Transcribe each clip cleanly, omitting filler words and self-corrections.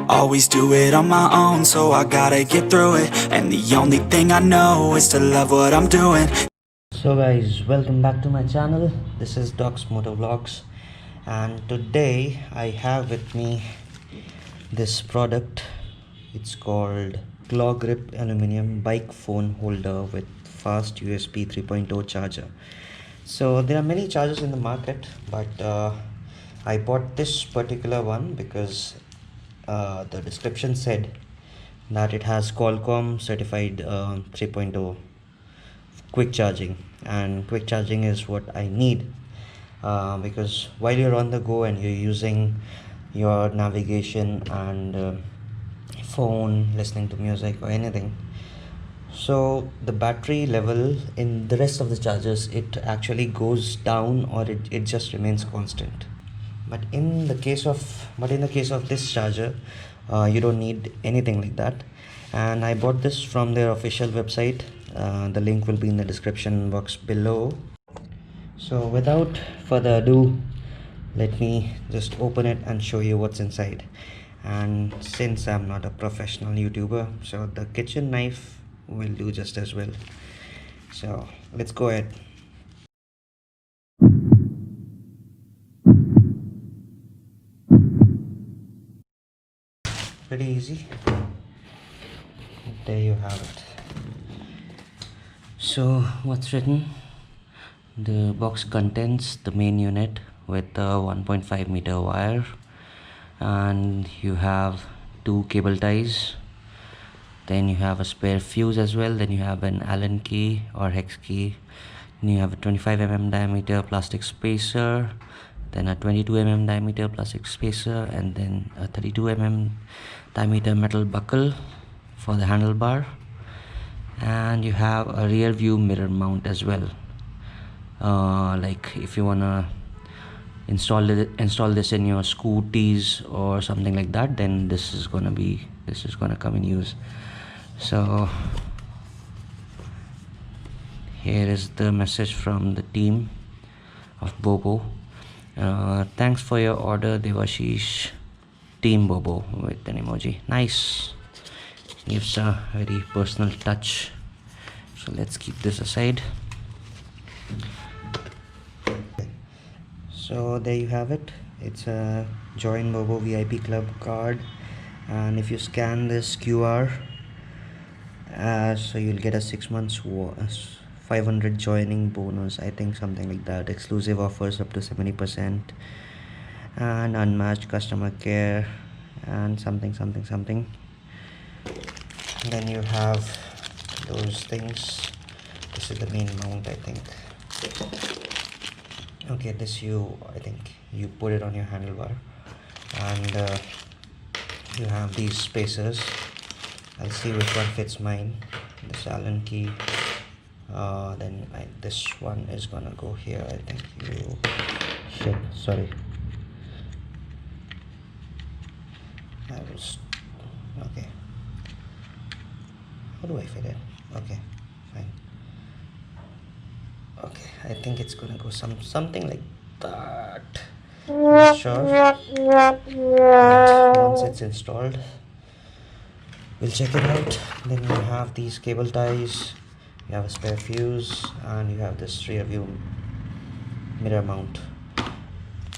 always do it on my own, so I gotta get through it. And the only thing I know is to love what I'm doing. So guys, welcome back to my channel. This is Doc's Motovlogs, and today I have with me this product. It's called Claw Grip Aluminium Bike Phone Holder with fast USB 3.0 charger. So there are many chargers in the market, but I bought this particular one because the description said that it has Qualcomm certified 3.0 quick charging, and quick charging is what I need because while you're on the go and you're using your navigation and phone, listening to music or anything, so the battery level in the rest of the chargers, it actually goes down, or it just remains constant. But in the case of this charger, you don't need anything like that. And I bought this from their official website. The link will be in the description box below. So without further ado, let me just open it and show you what's inside. And since I'm not a professional YouTuber, so the kitchen knife will do just as well. So let's go ahead. Pretty easy. There you have it. So what's written? The box contains the main unit with a 1.5 meter wire, and you have two cable ties. Then you have a spare fuse as well. Then you have an Allen key or hex key. Then you have a 25 mm diameter plastic spacer, then a 22 mm diameter plastic spacer, and then a 32 mm diameter metal buckle for the handlebar. And you have a rear view mirror mount as well. Like if you wanna install this in your scooties or something like that, then this is gonna come in use. So here is the message from the team of BOBO. Thanks for your order, Devashish. Team BOBO, with an emoji. Nice. Gives a very personal touch. So let's keep this aside. So there you have it. It's a Join BOBO VIP Club card, and if you scan this QR, so you'll get a 6 months 500 joining bonus, I think, something like that. Exclusive offers up to 70%, and unmatched customer care, and something. Then you have those things. This is the main mount, I think. Okay, I think you put it on your handlebar, and you have these spacers. I'll see which one fits mine. This Allen key, then this one is gonna go here, I think. Sorry, okay, how do I fit it? Okay, fine. Okay, I think it's gonna go something like that. Not sure, but once it's installed, we'll check it out. Then you have these cable ties, you have a spare fuse, and you have this rear view mirror mount.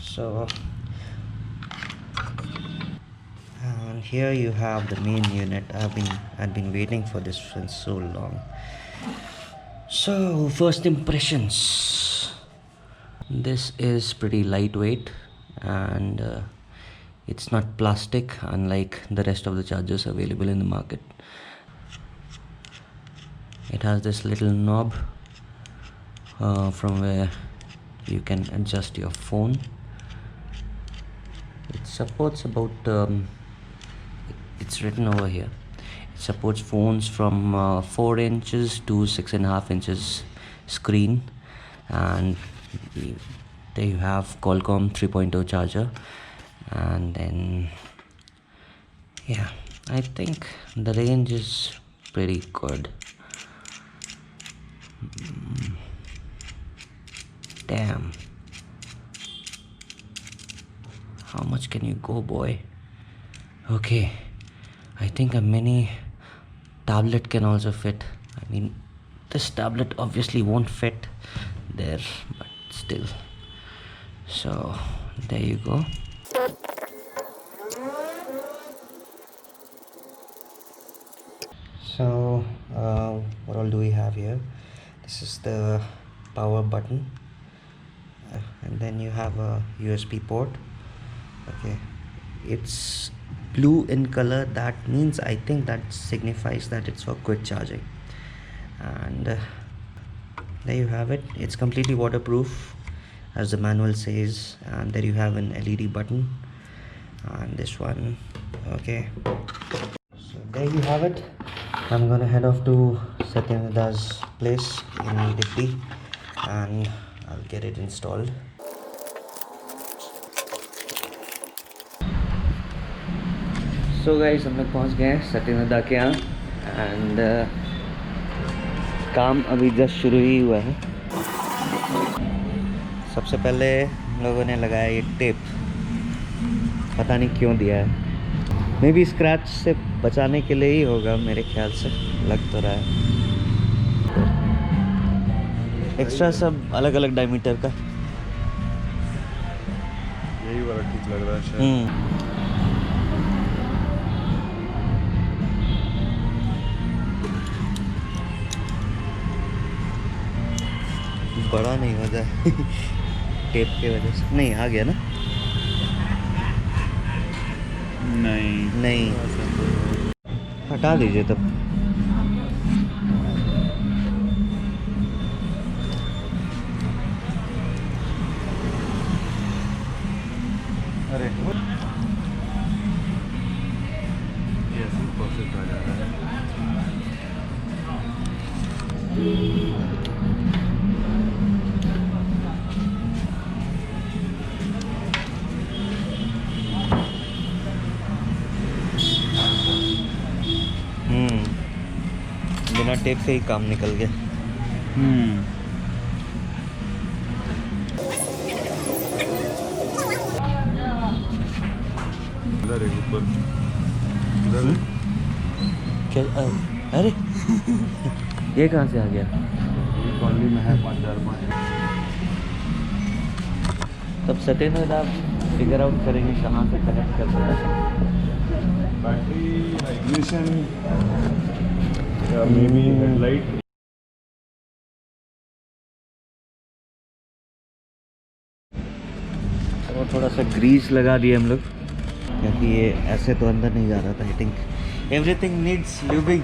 So, and here you have the main unit. I've been waiting for this for so long. So first impressions. This is pretty lightweight, and it's not plastic, unlike the rest of the chargers available in the market. It has this little knob from where you can adjust your phone. It supports about it's written over here, it supports phones from 4 inches to 6.5 inches screen. And there you have Qualcomm 3.0 charger. And then, yeah, I think the range is pretty good. Damn, how much can you go, boy? Okay, I think a mini tablet can also fit. I mean, this tablet obviously won't fit there, but still. So there you go. So what all do we have here? This is the power button, and then you have a USB port. Okay, it's blue in color. That means, I think that signifies that it's for quick charging. And there you have it. It's completely waterproof, as the manual says. And there you have an LED button, and this one. Okay, so there you have it. I'm gonna head off to Satyendada's place in Digby, and I'll get it installed. So guys, हम लोग पहुँच गए हैं सत्येंद्र के यहाँ, and काम अभी just शुरू ही हुआ है। सबसे पहले हम लोगों ने लगाया ये टेप, पता नहीं क्यों दिया है, मे बी स्क्रैच से बचाने के लिए ही होगा, मेरे ख्याल से लग तो रहा है। एक्स्ट्रा सब अलग अलग डायमीटर का, यही वाला ठीक लग रहा है शायद। बड़ा नहीं होता है टेप के वजह से। नहीं आ गया ना? नहीं हटा दीजिए तब। अरे ये परफेक्ट आ जा रहा है। बिना टेप के ही काम निकल गया। इधर है ऊपर, इधर है। क्या? अरे ये कहाँ से आ गया? कॉलोनी में है 5,000। तब सत्येंद्र आप फिगर आउट करेंगे कहाँ से कनेक्ट कर सकते हैं। बैटरी, इग्निशन या मे बी हेडलाइट। और थोड़ा सा ग्रीस लगा दिए हम लोग, क्योंकि ये ऐसे तो अंदर नहीं जा रहा था। I think everything needs lubing.